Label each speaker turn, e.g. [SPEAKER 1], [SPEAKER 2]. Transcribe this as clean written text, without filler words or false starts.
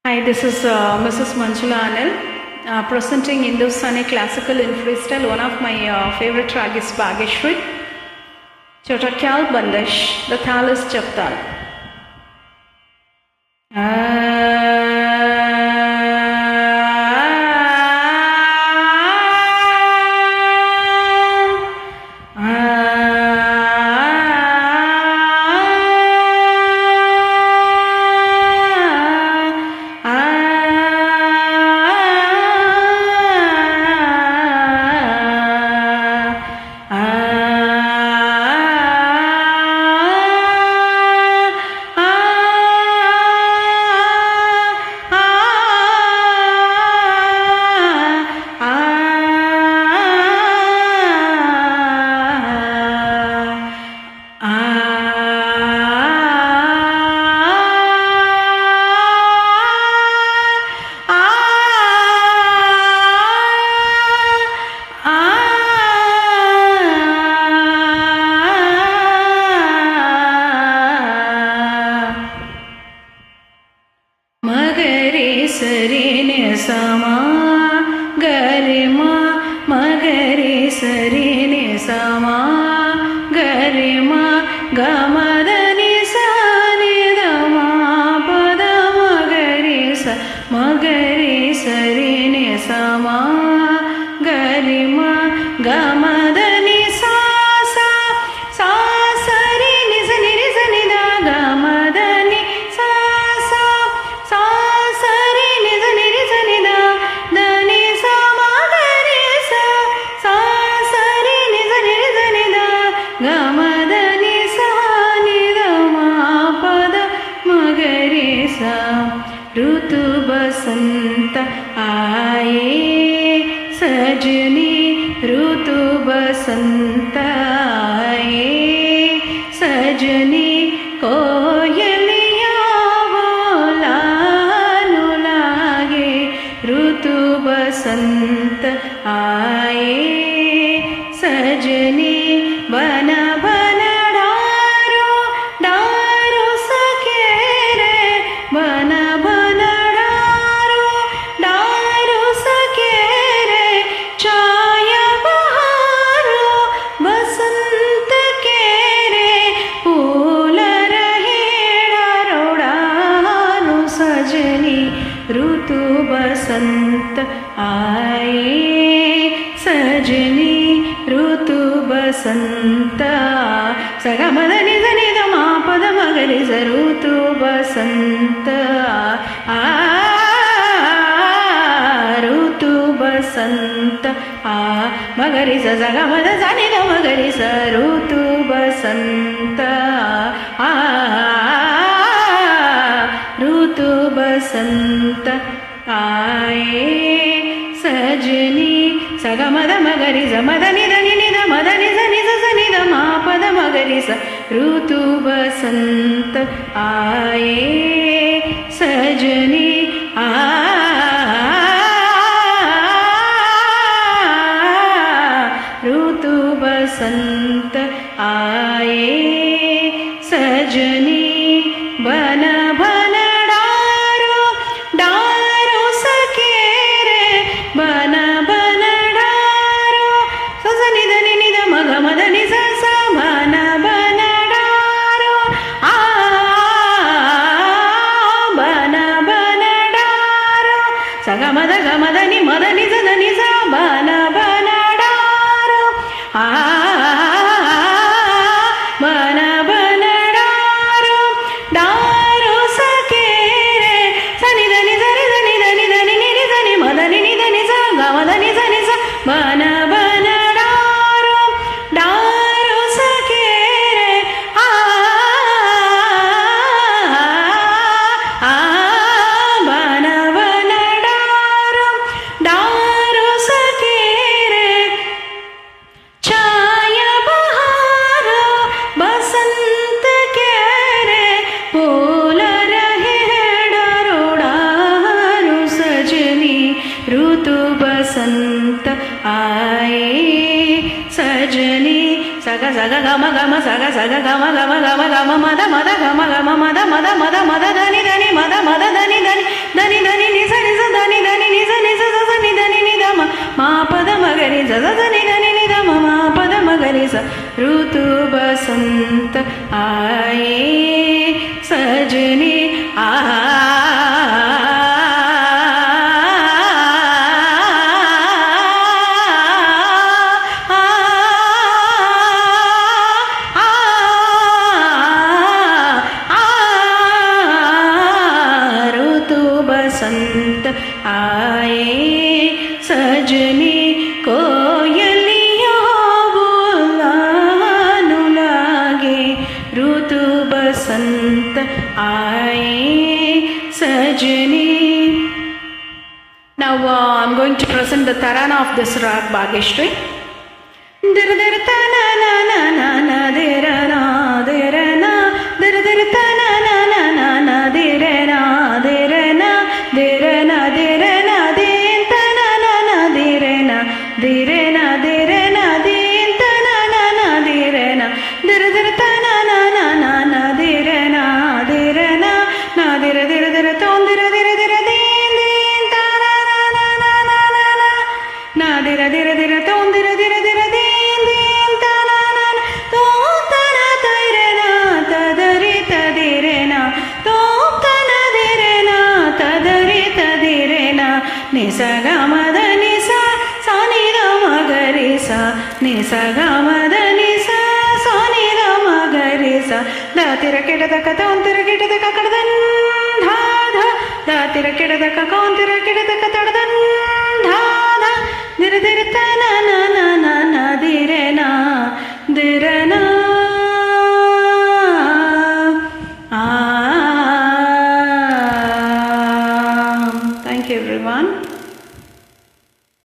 [SPEAKER 1] Hi, this is Mrs. Manjula Anil, presenting Hindustani classical in freestyle. One of my favorite track is Bhageshwari. Chota Kyal Bandesh, the Thal is Chaptal. ಸರಿನೆ ಸಮ ಗರಿಮ ಮಗರಿ ಸರಿನೆ ಸಮ ಗರಿಮ ಗಮದನಿ ಸನಿದಮ ಪದ ಮಗರಿ ಸರಿನೆ ಸಮ ಗರಿಮ ಗಮದನಿ ಸಾ ಸರಿ ನಿಸ ನಿರಿಸ ನಿದ ಗಮದನಿ ಸಾ ऋतु बसंत आए सजनी ऋतु बसंत आए सजनी कोयलिया बोलानु लागे ऋतु बसंत आए सजनी बन ऋतु बसंत आए सजनी ऋतु बसंत सगमद निज निद मापद मगरि स ऋतु बसंत ऋतु बसंत मगरि स सगमद स निद मगरि स ऋतु बसंत ऋतु बसंत आए सजनी सगमद मगरि स मद निद निद मद निज निज स निद मापद मगरि स ऋतु बसंत आए सजनी ऋतु बसंत आए सजनी बन ಸಗಮದ ಗಮದ ನಿ ಮದ ನಿಜ ನಿಜ ಬನ ಬನಡಾರೋ ಬನ ಬನಡಾರೋ ಡಾರೋ ಸಕೇರೆ ಸನಿದ ನಿಜ ನಿಜ ನಿದ ನಿದ ನಿ ನಿಜ ನಿ ಮದ ನಿ ನಿದ ನಿಜ ಗಮದ ನಿಜ ನಿಜ ಬನ ಬನಡಾರೋ ಡಾರೋ ಸಕೇರೆ ऋतु बसंत आए सजनी सग सग गम गम सग सग गम गम गम गम मद मद गम गम मद मद मद मद धनि धनि मद मद धनि धनि धनि आए सजनी आ बसंत आए सजनी कोयलिया बुलानु लागे ऋतु बसंत आए सजनी. Now I'm going to present the tarana of this rag Bhageshri. Dir dir ta na na na na na dir na dir na dir dir ta na na na na na dir na dir na dir na dir na din ta na na na dir na dir na dir na din ta na na na dir na dir dir ta na na na na na dir na dir na na dir dir dir ton dir dir dir din din ta na na na na na na na dir dir dir ton dir dir dir din din ta na na na to ta na dire na tadari tadire na to ta na dire na tadari tadire na ni sa ga ma da ni sa sa ni da ma ga ri sa ni sa ga ma da ni sa sa ni da ma ga ri sa da tira keda da ka ton tira keda da ka kadan dha dha da tira keda da ka kon tira keda da ka tadan dha dha dir dir ta na na na na na dire na dir na thank you everyone.